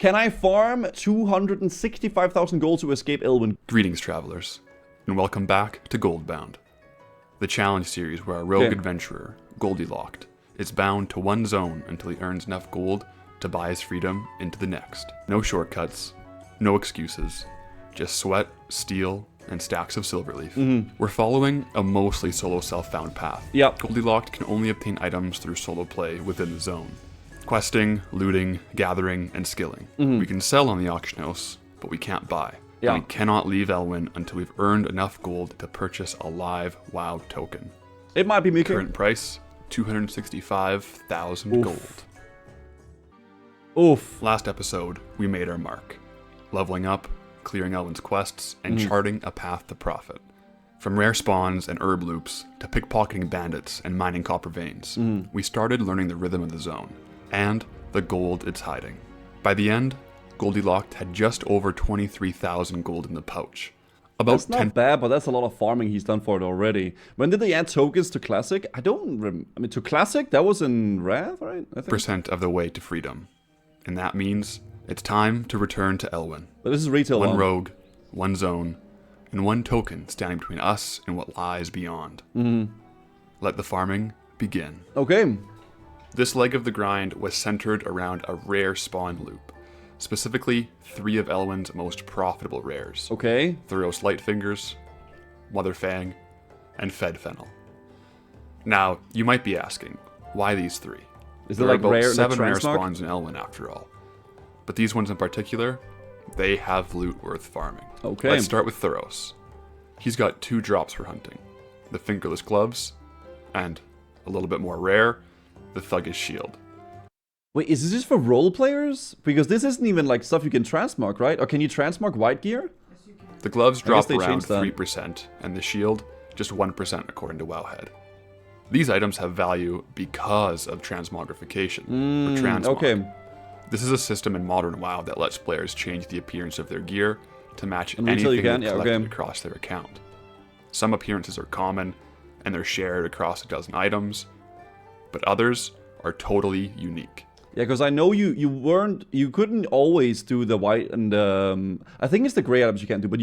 Can I farm 265,000 gold to escape Elwynn? Greetings, travelers, and welcome back to Goldbound, the challenge series where our rogue adventurer, Goldilockt, is bound to one zone until he earns enough gold to buy his freedom into the next. No shortcuts, no excuses, just sweat, steel, and stacks of silverleaf. We're following a mostly solo self-found path. Yep. Goldilockt can only obtain items through solo play within the zone. Questing, looting, gathering, and skilling. We can sell on the auction house, but we can't buy. Yeah. And we cannot leave Elwynn until we've earned enough gold to purchase a live WoW token. It might be me. Current price, 265,000 gold. Oof. Last episode, we made our mark. Leveling up, clearing Elwynn's quests, and charting a path to profit. From rare spawns and herb loops, to pickpocketing bandits and mining copper veins, we started learning the rhythm of the zone, and the gold it's hiding. By the end, Goldilockt had just over 23,000 gold in the pouch. About That's not bad, but that's a lot of farming he's done for it already. When did they add tokens to Classic? I mean, to Classic? That was in Wrath, right? I think. 10% of the way to freedom. And that means it's time to return to Elwynn. But this is retail. One rogue, one zone, and one token standing between us and what lies beyond. Let the farming begin. Okay. This leg of the grind was centered around a rare spawn loop. Specifically, 3 of Elwynn's most profitable rares. Okay. Thuros Lightfingers, Motherfang, and Fedfennel. Now, you might be asking, why these 3? Is There there are like about rare 7 like rare Transmog? spawns in Elwynn after all. But these ones in particular, they have loot worth farming. Okay. Let's start with Thuros. He's got 2 drops for hunting. The Fingerless Gloves, and, a little bit more rare, the Thuggish Shield. Wait, is this just for role players? Because this isn't even like stuff you can transmog, right? Or can you transmog white gear? The gloves I drop guess they around changed that. 3%, and the shield just 1% according to Wowhead. These items have value because of transmogrification, or transmog. Okay. This is a system in modern WoW that lets players change the appearance of their gear to match And retail you anything can? they've Yeah, collected okay. across their account. Some appearances are common, and they're shared across a dozen items, but others are totally unique. Yeah, because I know you couldn't always do the white and I think it's the gray items you can't do, but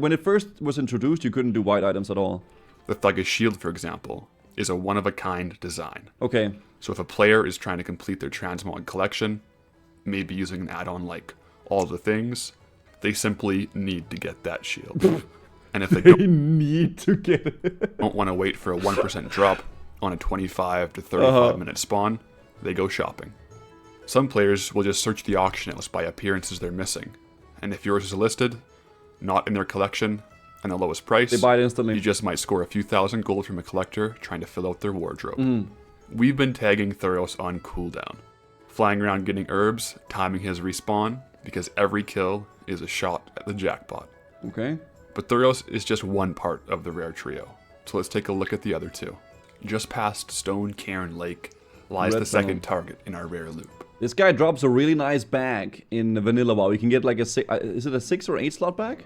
when it first was introduced, you couldn't do white items at all. The Thuggish Shield, for example, is a one-of-a-kind design. Okay. So if a player is trying to complete their transmog collection, maybe using an add-on like All the Things, they simply need to get that shield. And if they They need to get it. don't want to wait for a 1% drop on a 25 to 35 minute spawn, they go shopping. Some players will just search the auction house by appearances they're missing, and if yours is listed, not in their collection, and the lowest price, They buy it instantly. you just might score a few thousand gold from a collector trying to fill out their wardrobe. We've been tagging Thuros on cooldown, flying around getting herbs, timing his respawn, because every kill is a shot at the jackpot. Okay. But Thuros is just one part of the rare trio, so let's take a look at the other 2. Just past Stone Cairn Lake lies the second target in our rare loop. This guy drops a really nice bag in Vanilla WoW. You can get like a is it a 6 or 8 slot bag?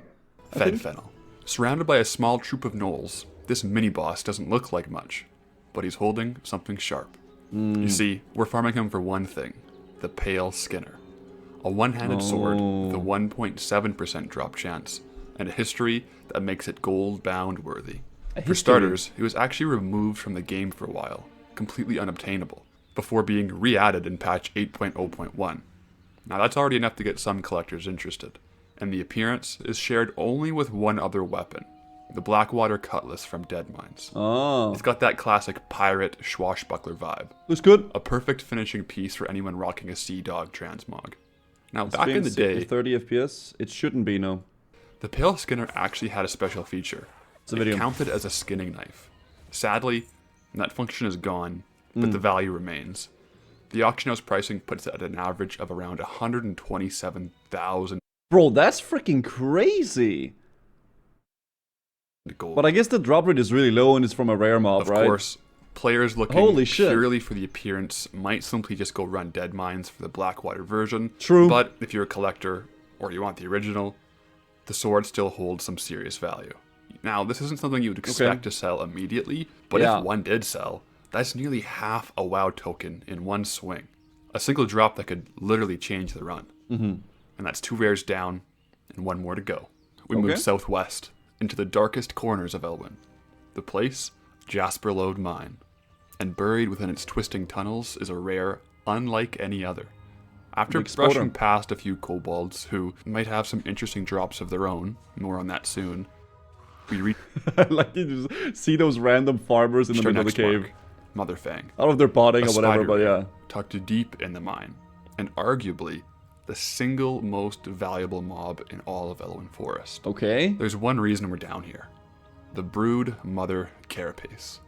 Fedfennel. Surrounded by a small troop of gnolls, this mini-boss doesn't look like much, but he's holding something sharp. You see, we're farming him for one thing, the Pale Skinner. A one-handed sword with a 1.7% drop chance, and a history that makes it gold-bound worthy. For starters, it was actually removed from the game for a while, completely unobtainable, before being re-added in patch 8.0.1. Now that's already enough to get some collectors interested, and the appearance is shared only with one other weapon, the Blackwater Cutlass from Deadmines. Oh. It's got that classic pirate swashbuckler vibe. Looks good. A perfect finishing piece for anyone rocking a Sea Dog transmog. Now back in the day, 30 FPS. It shouldn't be, no. the Pale Skinner actually had a special feature. It's a It video. counted as a skinning knife. Sadly, that function is gone, but the value remains. The auction house pricing puts it at an average of around 127,000 Bro, that's freaking crazy. gold. But I guess the drop rate is really low and it's from a rare mob, Of right? course, players looking Holy shit. purely for the appearance might simply just go run Deadmines for the Blackwater version. True. But if you're a collector, or you want the original, the sword still holds some serious value. Now, this isn't something you would expect to sell immediately, but Yeah. if one did sell, that's nearly half a WoW token in one swing. A single drop that could literally change the run. And that's 2 rares down and 1 more to go. We move southwest into the darkest corners of Elwynn. The place, Jasper Lode Mine. And buried within its twisting tunnels is a rare unlike any other. After brushing past a few kobolds who might have some interesting drops of their own, more on that soon, we reach like you just see those random farmers in the middle of the cave. Motherfang. I don't know if they're potting or whatever, but yeah. Tucked deep in the mine, and arguably the single most valuable mob in all of Elwynn Forest. Okay. There's one reason we're down here. The Brood Mother Carapace.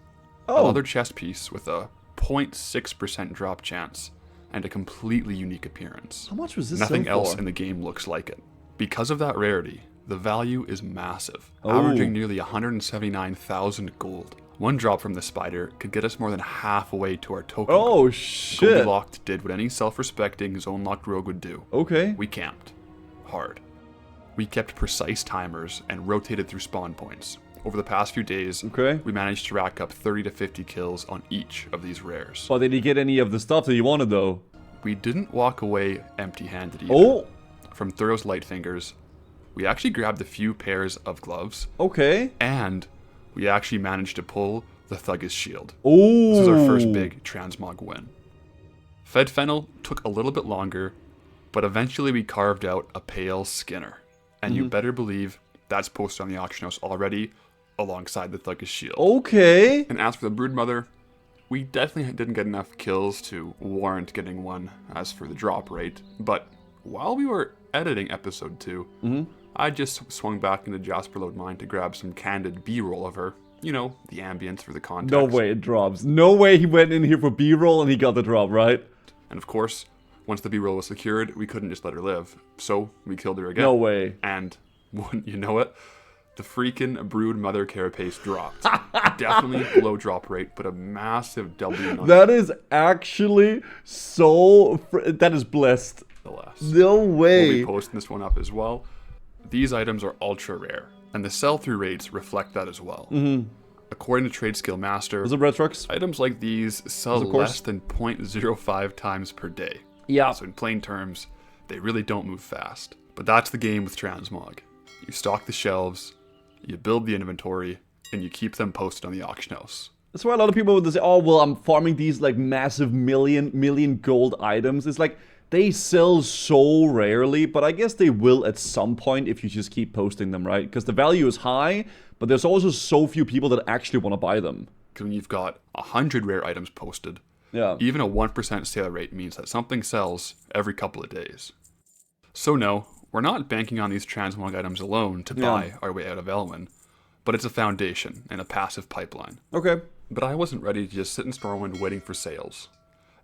Oh. A leather chest piece with a 0.6% drop chance and a completely unique appearance. How much was this? Nothing else for? in the game looks like it. Because of that rarity, the value is massive, averaging nearly 179,000 gold. One drop from the spider could get us more than halfway to our token. Oh, shit. Goldilocks did what any self-respecting zone-locked rogue would do. Okay. We camped. Hard. We kept precise timers and rotated through spawn points. Over the past few days, we managed to rack up 30 to 50 kills on each of these rares. But did you get any of the stuff that you wanted, though? We didn't walk away empty-handed either. Oh! From Thuro's Lightfingers, we actually grabbed a few pairs of gloves. Okay. And we actually managed to pull the Thuggish Shield. Oh! This is our first big Transmog win. Fed Fennel took a little bit longer, but eventually we carved out a Pale Skinner. And you better believe that's posted on the auction house already, alongside the Thuggish Shield. Okay. And as for the Broodmother, we definitely didn't get enough kills to warrant getting one as for the drop rate. But while we were editing episode 2, I just swung back into Jasper Lode Mine to grab some candid B-roll of her. You know, the ambience for the context. No way it drops. No way he went in here for B-roll and he got the drop, right? And of course, once the B-roll was secured, we couldn't just let her live. So we killed her again. No way. And wouldn't you know it, the freaking Brood Mother Carapace dropped. Definitely below drop rate, but a massive W. That is actually so... that is blessed. No way. We'll be posting this one up as well. These items are ultra rare, and the sell-through rates reflect that as well. According to Trade Skill Master, Was it Red Trucks? items like these sell less than 0.05 times per day. Yeah. So in plain terms, they really don't move fast. But that's the game with Transmog. You stock the shelves, you build the inventory, and you keep them posted on the auction house. That's why a lot of people would say, oh, well, I'm farming these like massive million gold items. It's like, they sell so rarely, but I guess they will at some point if you just keep posting them, right? Because the value is high, but there's also so few people that actually want to buy them. Because when you've got 100 rare items posted, even a 1% sale rate means that something sells every couple of days. So no, we're not banking on these Transmog items alone to buy our way out of Elwynn, but it's a foundation and a passive pipeline. Okay. But I wasn't ready to just sit in Stormwind waiting for sales.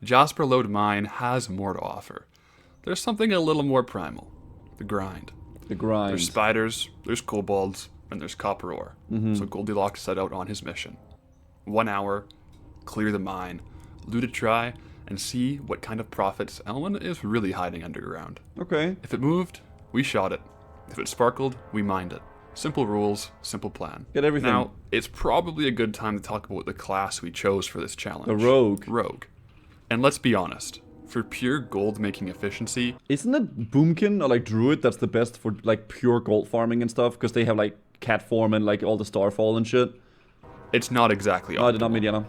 Jasper Lode Mine has more to offer. There's something a little more primal. The grind. The grind. There's spiders, there's kobolds, and there's copper ore. So Goldilocks set out on his mission. 1 hour, clear the mine, loot a try, and see what kind of profits Elwynn is really hiding underground. Okay. If it moved, we shot it. If it sparkled, we mined it. Simple rules, simple plan. Get everything. Now, it's probably a good time to talk about the class we chose for this challenge. The Rogue. Rogue. And let's be honest, for pure gold making efficiency... Isn't it Boomkin or like Druid that's the best for like pure gold farming and stuff? Because they have like cat form and like all the starfall and shit. It's not exactly optimal. I did not Mediana.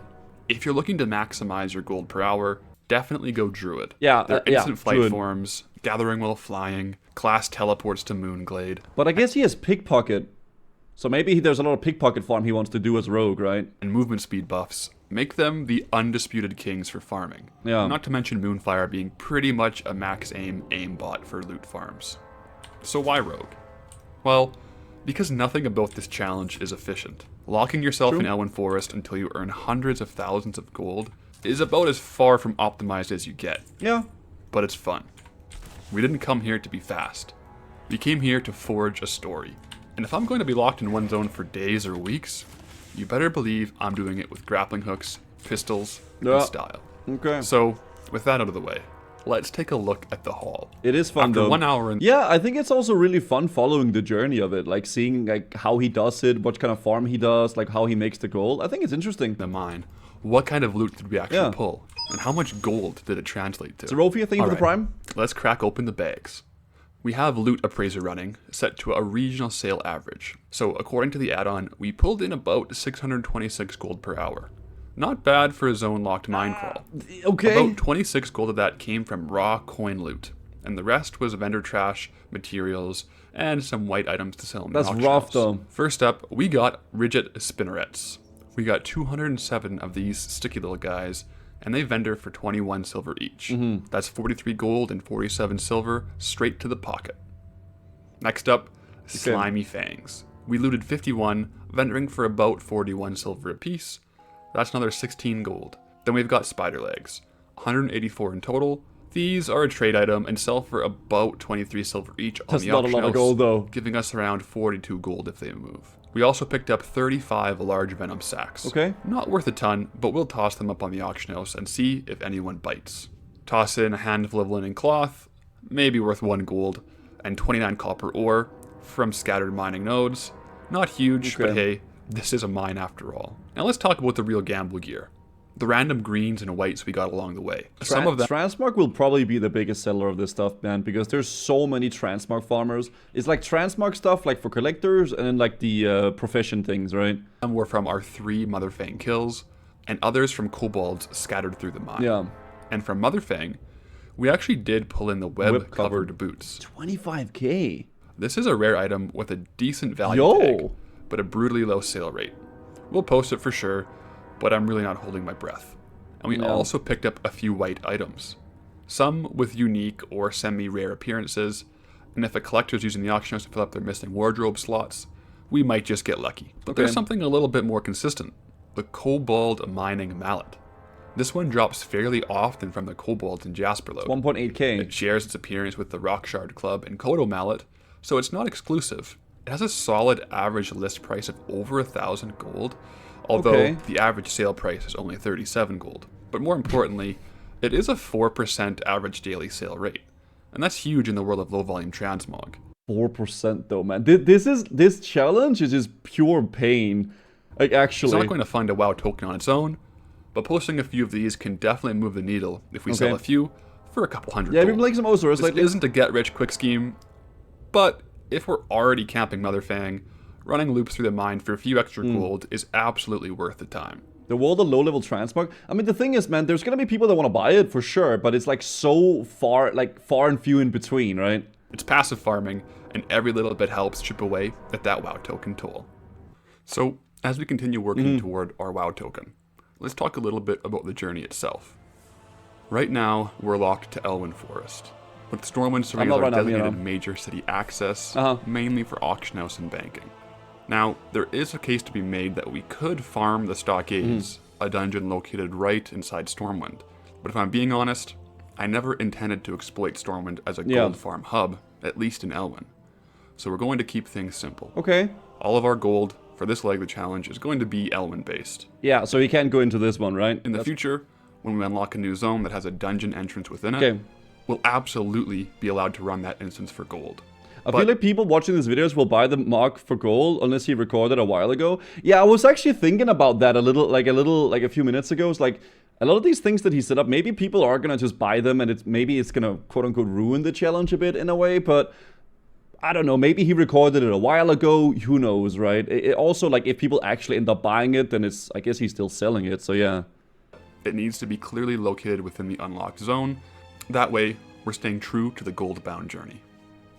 If you're looking to maximize your gold per hour, definitely go Druid. Yeah, They're instant flight Druid. forms, gathering while flying, class teleports to Moonglade. But I guess he has pickpocket. So maybe there's a lot of pickpocket farm he wants to do as Rogue, right? And movement speed buffs make them the undisputed kings for farming. Yeah. Not to mention Moonfire being pretty much a max aim aimbot for loot farms. So why Rogue? Well, because nothing about this challenge is efficient. Locking yourself in Elwynn Forest until you earn hundreds of thousands of gold is about as far from optimized as you get. Yeah. But it's fun. We didn't come here to be fast. We came here to forge a story. And if I'm going to be locked in one zone for days or weeks, you better believe I'm doing it with grappling hooks, pistols, and style. Okay. So, with that out of the way, let's take a look at the haul. It is fun After though. 1 hour in... Yeah, I think it's also really fun following the journey of it. Like seeing like how he does it, what kind of farm he does, like how he makes the gold. I think it's interesting. The mine. What kind of loot did we actually pull? And how much gold did it translate to? Zerophia, thank you for the prime. Let's crack open the bags. We have Loot Appraiser running, set to a regional sale average. So according to the add-on, we pulled in about 626 gold per hour. Not bad for a zone-locked mine crawl. Okay. About 26 gold of that came from raw coin loot, and the rest was vendor trash, materials, and some white items to sell in the That's auction rough house. though. First up, we got Rigid Spinnerets. We got 207 of these sticky little guys, and they vendor for 21 silver each. That's 43 gold and 47 silver straight to the pocket. Next up, Slimy Fangs. We looted 51, vendoring for about 41 silver apiece. That's another 16 gold. Then we've got Spider Legs, 184 in total. These are a trade item and sell for about 23 silver each on the auction house. That's not a lot of gold though. Giving us around 42 gold if they move. We also picked up 35 large venom sacks. Okay. Not worth a ton, but we'll toss them up on the auction house and see if anyone bites. Toss in a handful of linen cloth, maybe worth 1 gold, and 29 copper ore from scattered mining nodes. Not huge, but hey, this is a mine after all. Now let's talk about the real gamble gear. The random greens and whites we got along the way. Some of them. Transmog will probably be the biggest seller of this stuff, man, because there's so many Transmog farmers. It's like Transmog stuff, like for collectors, and then like the profession things, right? Some were from our 3 Motherfang kills, and others from kobolds scattered through the mine. Yeah. And from Motherfang, we actually did pull in the web-covered boots. 25k. This is a rare item with a decent value tag, but a brutally low sale rate. We'll post it for sure, but I'm really not holding my breath. And we also picked up a few white items. Some with unique or semi-rare appearances, and if a collector's using the auction house to fill up their missing wardrobe slots, we might just get lucky. But there's something a little bit more consistent. The Kobold Mining Mallet. This one drops fairly often from the Kobolds in Jasperload. 1.8k. It shares its appearance with the Rockshard Club and Kodo Mallet, so it's not exclusive. It has a solid average list price of over 1,000 gold, although the average sale price is only 37 gold. But more importantly, it is a 4% average daily sale rate. And that's huge in the world of low volume transmog. 4% though, man. This challenge is just pure pain. Like, actually. It's not going to find a WoW token on its own, but posting a few of these can definitely move the needle if we sell a few for a couple hundred gold. Yeah, we've been playing some Osurus. This isn't a get-rich-quick scheme, but if we're already camping Motherfang, running loops through the mine for a few extra gold is absolutely worth the time. The world of low-level transmog. I mean, the thing is, man, there's gonna be people that want to buy it for sure, but it's like so far, far and few in between, right? It's passive farming, and every little bit helps chip away at that WoW token toll. So, as we continue working toward our WoW token, let's talk a little bit about the journey itself. Right now, we're locked to Elwynn Forest, with Stormwind serving as our designated major city access, mainly for auction house and banking. Now, there is a case to be made that we could farm the Stockades, a dungeon located right inside Stormwind. But if I'm being honest, I never intended to exploit Stormwind as a gold farm hub, at least in Elwynn. So we're going to keep things simple. Okay. All of our gold for this leg of the challenge is going to be Elwynn based. Yeah, so we can't go into this one, right? In the future, when we unlock a new zone that has a dungeon entrance within it, we'll absolutely be allowed to run that instance for gold. I feel like people watching these videos will buy the Mog for gold unless he recorded a while ago. Yeah, I was actually thinking about that a few minutes ago. It's like a lot of these things that he set up, maybe people are gonna just buy them and maybe it's gonna quote unquote ruin the challenge a bit in a way, but I don't know, maybe he recorded it a while ago, who knows, right? It also, like, if people actually end up buying it, then I guess he's still selling it, so yeah. It needs to be clearly located within the unlocked zone. That way, we're staying true to the gold-bound journey.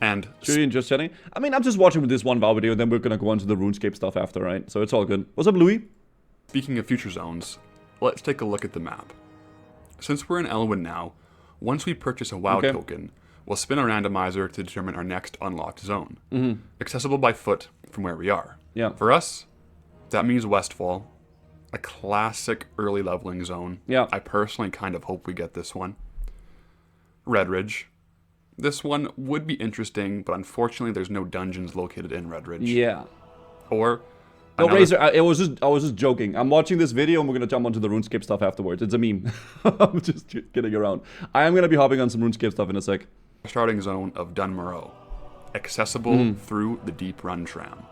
And Julian just chatting. I mean, I'm just watching with this one WoW video, and then we're gonna go on to the RuneScape stuff after, right? So it's all good. What's up, Louis? Speaking of future zones, let's take a look at the map. Since we're in Elwynn now, once we purchase a WoW token, we'll spin a randomizer to determine our next unlocked zone. Accessible by foot from where we are. Yeah. For us, that means Westfall, a classic early leveling zone. Yeah. I personally kind of hope we get this one. Redridge. This one would be interesting, but unfortunately there's no dungeons located in Redridge. Yeah. Or no, Razor, I was just joking. I'm watching this video and we're gonna jump onto the RuneScape stuff afterwards. It's a meme. I'm just kidding around. I am gonna be hopping on some RuneScape stuff in a sec. Starting zone of Dunmoreau, accessible through the Deep Run tram.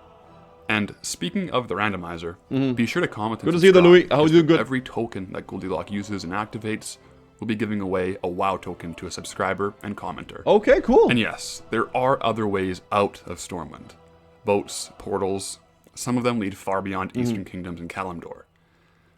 And speaking of the randomizer, be sure to comment and Good to see you, subscribe, Louis. How are because you doing? Good. Every token that Goldilocks uses and activates, we'll be giving away a WoW token to a subscriber and commenter. Okay, cool. And yes, there are other ways out of Stormwind. Boats, portals, some of them lead far beyond Eastern Kingdoms and Kalimdor,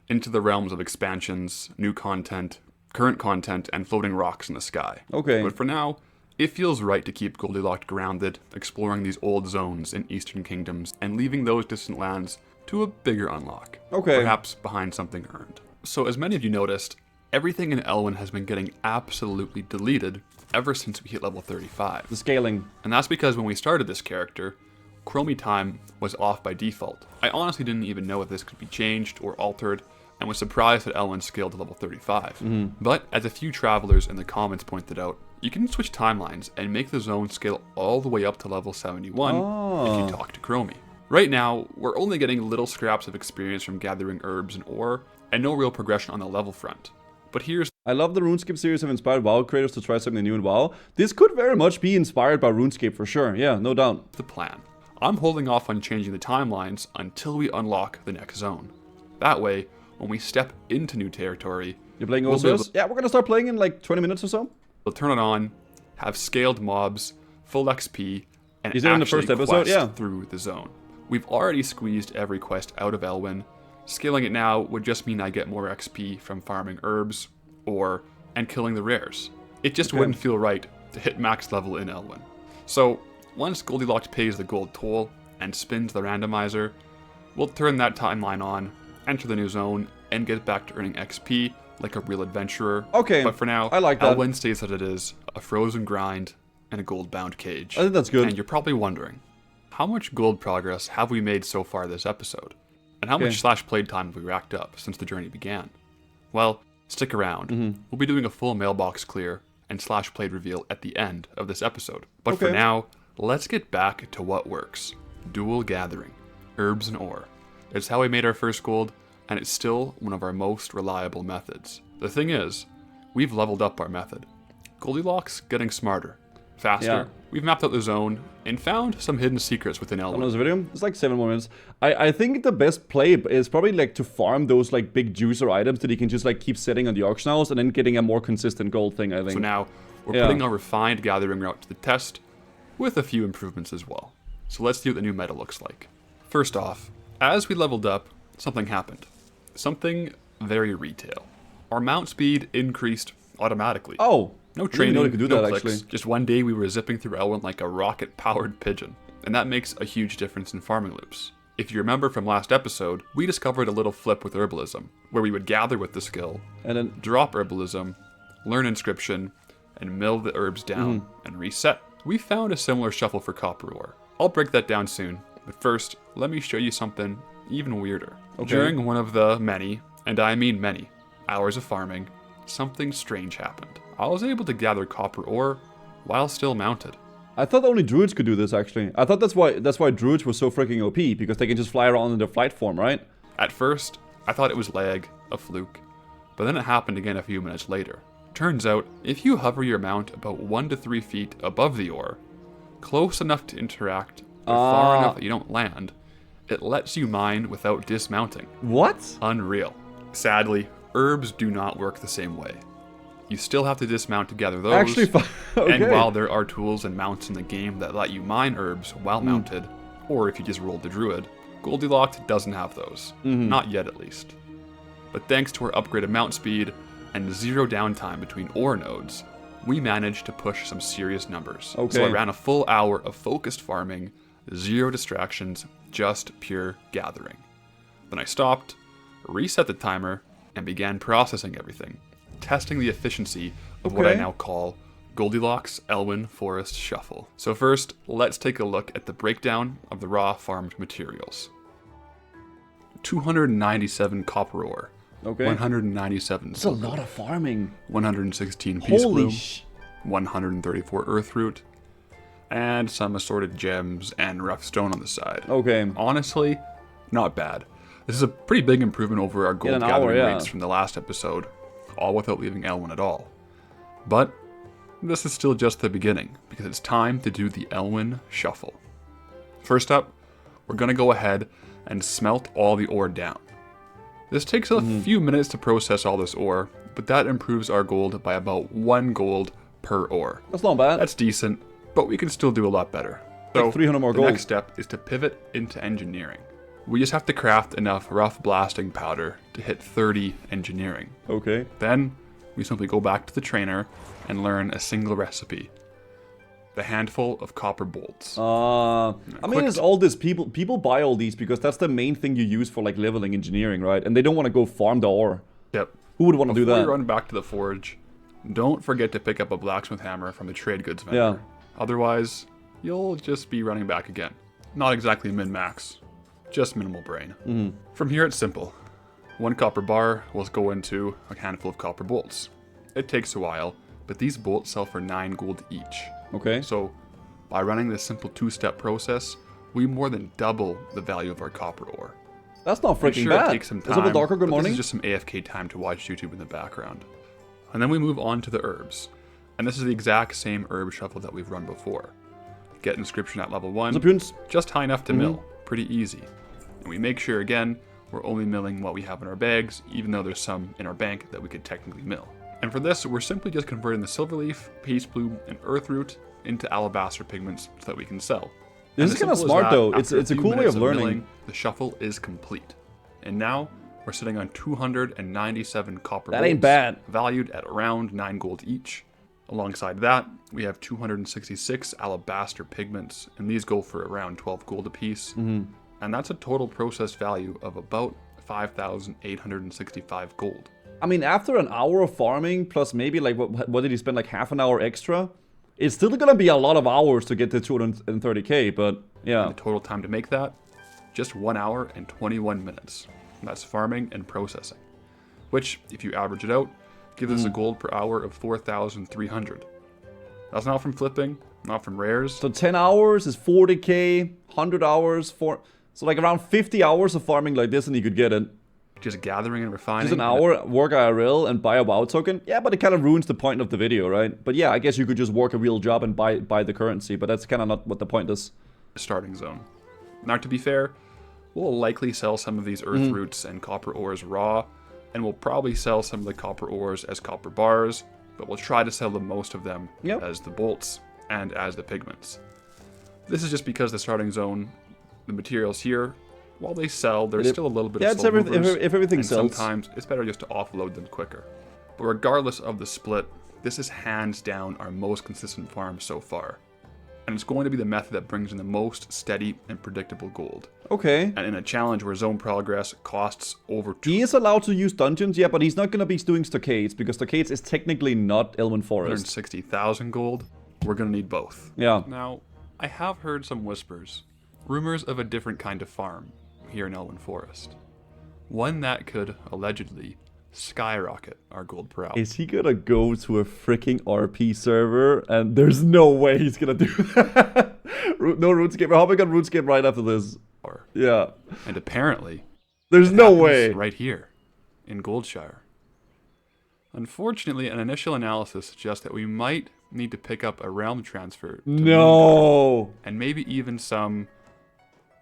into the realms of expansions, new content, current content, and floating rocks in the sky. Okay. But for now, it feels right to keep Goldilocks grounded, exploring these old zones in Eastern Kingdoms, and leaving those distant lands to a bigger unlock. Okay. Perhaps behind something earned. So as many of you noticed, everything in Elwynn has been getting absolutely deleted ever since we hit level 35. The scaling. And that's because when we started this character, Chromie time was off by default. I honestly didn't even know if this could be changed or altered, and was surprised that Elwynn scaled to level 35. But as a few travelers in the comments pointed out, you can switch timelines and make the zone scale all the way up to level 71 if you talk to Chromie. Right now, we're only getting little scraps of experience from gathering herbs and ore, and no real progression on the level front. But here's... I love the RuneScape series have inspired WoW creators to try something new in WoW. This could very much be inspired by RuneScape for sure. Yeah, no doubt. the plan. I'm holding off on changing the timelines until we unlock the next zone. That way, when we step into new territory, You're playing we'll be able OCS? Yeah, we're gonna start playing in like 20 minutes or so. to turn it on, have scaled mobs, full XP, and You said in the actually first episode, quest yeah. through the zone. We've already squeezed every quest out of Elwynn. Scaling it now would just mean I get more XP from farming herbs, and killing the rares. It just wouldn't feel right to hit max level in Elwynn. So, once Goldilocks pays the gold toll and spins the randomizer, we'll turn that timeline on, enter the new zone, and get back to earning XP like a real adventurer. Okay, But for now, I like that. Elwynn stays as it is, a frozen grind and a gold-bound cage. I think that's good. And you're probably wondering, how much gold progress have we made so far this episode? And how much slash playtime have we racked up since the journey began? Well, stick around. We'll be doing a full mailbox clear and slash played reveal at the end of this episode. But for now, let's get back to what works. Dual gathering, herbs and ore. It's how we made our first gold, and it's still one of our most reliable methods. The thing is, we've leveled up our method. Goldilocks getting smarter, faster. Yeah. We've mapped out the zone and found some hidden secrets within Elwynn. Another video. It's like 7 more minutes. I think the best play is probably like to farm those like big juicer items that you can just like keep setting on the auction house and then getting a more consistent gold thing, I think. So now, we're putting our refined gathering route to the test, with a few improvements as well. So let's see what the new meta looks like. First off, as we leveled up, something happened. Something very retail. Our mount speed increased automatically. Oh, No I didn't training, know you could do no that, clicks. actually. Just one day we were zipping through Elwynn like a rocket-powered pigeon. And that makes a huge difference in farming loops. If you remember from last episode, we discovered a little flip with herbalism, where we would gather with the skill, and then drop herbalism, learn inscription, and mill the herbs down and reset. We found a similar shuffle for copper ore. I'll break that down soon, but first, let me show you something even weirder. Okay. During one of the many, and I mean many, hours of farming, something strange happened. I was able to gather copper ore while still mounted. I thought only druids could do this actually. I thought that's why druids were so freaking OP, because they can just fly around in their flight form, right? At first, I thought it was lag, a fluke, but then it happened again a few minutes later. Turns out, if you hover your mount about 1 to 3 feet above the ore, close enough to interact, but far enough that you don't land, it lets you mine without dismounting. What? Unreal. Sadly, herbs do not work the same way. You still have to dismount to gather those. Actually, okay. And while there are tools and mounts in the game that let you mine herbs while mounted, or if you just rolled the druid, Goldilocks doesn't have those. Not yet, at least. But thanks to our upgraded mount speed and 0 downtime between ore nodes, we managed to push some serious numbers. Okay. So I ran a full hour of focused farming, 0 distractions, just pure gathering. Then I stopped, reset the timer, and began processing everything, testing the efficiency of what I now call Goldilocks Elwynn Forest Shuffle. So first, let's take a look at the breakdown of the raw farmed materials. 297 copper ore, Okay. 197 That's a silver, lot of farming. 116 peace Holy bloom, 134 earth root, and some assorted gems and rough stone on the side. Okay. Honestly, not bad. This is a pretty big improvement over our gold an gathering hour, yeah. rates from the last episode, all without leaving Elwynn at all. But this is still just the beginning, because it's time to do the Elwynn Shuffle. First up, we're going to go ahead and smelt all the ore down. This takes a few minutes to process all this ore, but that improves our gold by about 1 gold per ore. That's not bad. That's decent, but we can still do a lot better. Like 300 more the gold. next step is to pivot into engineering. We just have to craft enough rough blasting powder to hit 30 engineering. Okay. Then we simply go back to the trainer and learn a single recipe. The handful of copper bolts. I mean, it's all this, people buy all these because that's the main thing you use for like leveling engineering, right? And they don't want to go farm the ore. Yep. Who would want to do that? Before you run back to the forge, don't forget to pick up a blacksmith hammer from the trade goods vendor. Yeah. Otherwise, you'll just be running back again. Not exactly min-max, just minimal brain. From here it's simple. 1 copper bar will go into a handful of copper bolts. It takes a while, but these bolts sell for 9 gold each. Okay. So, by running this simple 2-step process, we more than double the value of our copper ore. That's not freaking Sure, bad. it takes some time, Is it darker? Good but morning. This is just some AFK time to watch YouTube in the background. And then we move on to the herbs. And this is the exact same herb shuffle that we've run before. Get inscription at level 1, Appearance. just high enough to mill, pretty easy. And we make sure again, we're only milling what we have in our bags, even though there's some in our bank that we could technically mill. And for this, we're simply just converting the silverleaf, paste bloom, and earthroot into alabaster pigments so that we can sell. This is kind of smart though. It's a cool way of learning. Milling, the shuffle is complete. And now we're sitting on 297 copper bolts. That ain't bad. Valued at around 9 gold each. Alongside that, we have 266 alabaster pigments, and these go for around 12 gold apiece. And that's a total processed value of about 5,865 gold. I mean, after an hour of farming, plus maybe like, what did he spend, like half an hour extra? It's still gonna be a lot of hours to get to 230k, but yeah. And the total time to make that, just 1 hour and 21 minutes. And that's farming and processing. Which, if you average it out, gives us a gold per hour of 4,300. That's not from flipping, not from rares. So 10 hours is 40k, 100 hours, so like around 50 hours of farming like this and you could get it. Just gathering and refining. Just an hour, work IRL and buy a WoW token. Yeah, but it kind of ruins the point of the video, right? But yeah, I guess you could just work a real job and buy the currency, but that's kind of not what the point is. Starting zone. Now, to be fair, we'll likely sell some of these earth roots and copper ores raw, and we'll probably sell some of the copper ores as copper bars, but we'll try to sell the most of them as the bolts and as the pigments. This is just because the starting zone, the materials here, while they sell, there's still a little bit of slow movers, if everything and sells. sometimes it's better just to offload them quicker. But regardless of the split, this is hands down our most consistent farm so far. And it's going to be the method that brings in the most steady and predictable gold. Okay. And in a challenge where zone progress costs over He is allowed to use dungeons, yeah, but he's not going to be doing stockades, because stockades is technically not Elwynn Forest. 260,000 gold, we're going to need both. Yeah. Now, I have heard some whispers, rumors of a different kind of farm here in Elwynn Forest. One that could, allegedly, skyrocket our gold per hour. Is he gonna go to a freaking RP server? And there's no way he's gonna do that. No RuneScape. We're hopping on RuneScape right after this. Yeah. And apparently, there's no way. Right here, in Goldshire. Unfortunately, an initial analysis suggests that we might need to pick up a realm transfer. No. And maybe even some,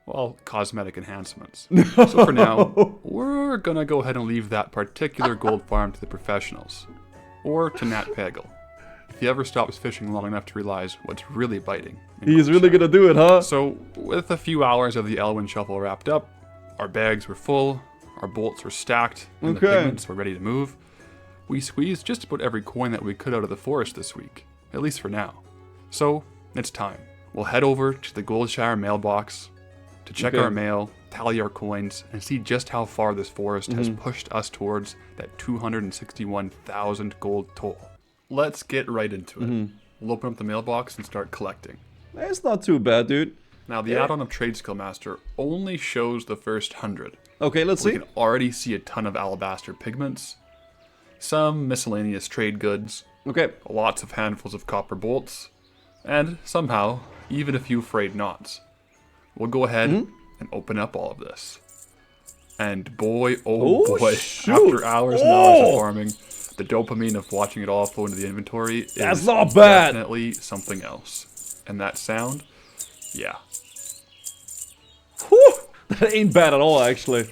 well, cosmetic enhancements. So for now, we're gonna go ahead and leave that particular gold farm to the professionals. Or to Nat Pagel. If he ever stops fishing long enough to realize what's really biting. He's really gonna do it, huh? So, with a few hours of the Elwynn shuffle wrapped up, our bags were full, our bolts were stacked, and the pigments were ready to move. We squeezed just about every coin that we could out of the forest this week, at least for now. So, it's time. We'll head over to the Goldshire mailbox to check our mail, tally our coins, and see just how far this forest has pushed us towards that 261,000 gold toll. Let's get right into it. We'll open up the mailbox and start collecting. It's not too bad, dude. Now, the add-on of Trade Skill Master only shows the first 100. Okay, let's see. We can already see a ton of alabaster pigments, some miscellaneous trade goods, lots of handfuls of copper bolts, and somehow, even a few frayed knots. We'll go ahead and open up all of this. And boy, oh boy, after hours and hours of farming, the dopamine of watching it all flow into the inventory is definitely something else. And that sound, yeah. Whew, that ain't bad at all, actually.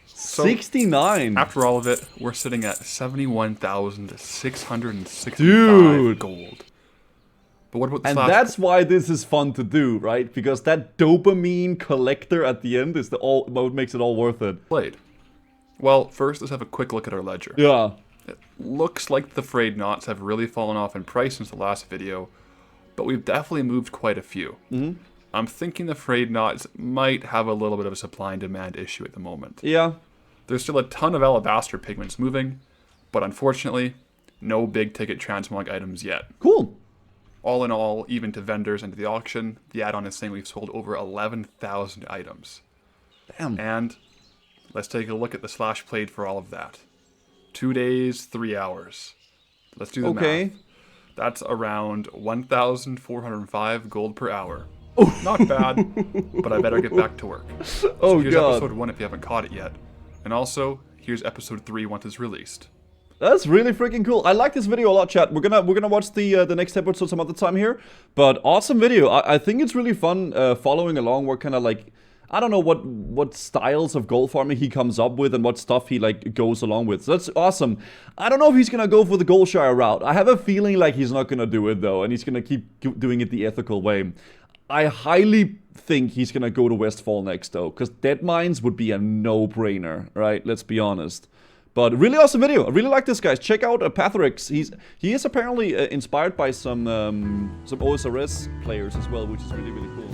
69. After all of it, we're sitting at 71,665 Dude. gold. But what about the And slash? that's why this is fun to do, right? Because that dopamine collector at the end is what makes it all worth it. Played. Well, first let's have a quick look at our ledger. Yeah. It looks like the frayed knots have really fallen off in price since the last video, but we've definitely moved quite a few. I'm thinking the frayed knots might have a little bit of a supply and demand issue at the moment. Yeah. There's still a ton of alabaster pigments moving, but unfortunately, no big ticket transmog items yet. Cool. All in all, even to vendors and to the auction, the add-on is saying we've sold over 11,000 items. Damn. And let's take a look at the slash played for all of that. 2 days, 3 hours. Let's do the math. That's around 1,405 gold per hour. Not bad, but I better get back to work. So here's episode 1 if you haven't caught it yet. And also, here's episode 3 once it's released. That's really freaking cool. I like this video a lot, chat. We're gonna watch the next episode some other time here. But awesome video. I think it's really fun following along. What kind of like, I don't know what styles of gold farming he comes up with and what stuff he like goes along with. So that's awesome. I don't know if he's gonna go for the Goldshire route. I have a feeling like he's not gonna do it though, and he's gonna keep doing it the ethical way. I highly think he's gonna go to Westfall next though, because Dead Mines would be a no-brainer, right? Let's be honest. But really awesome video. I really like this, guys. Check out Pathrix. He is apparently inspired by some OSRS players as well, which is really, really cool.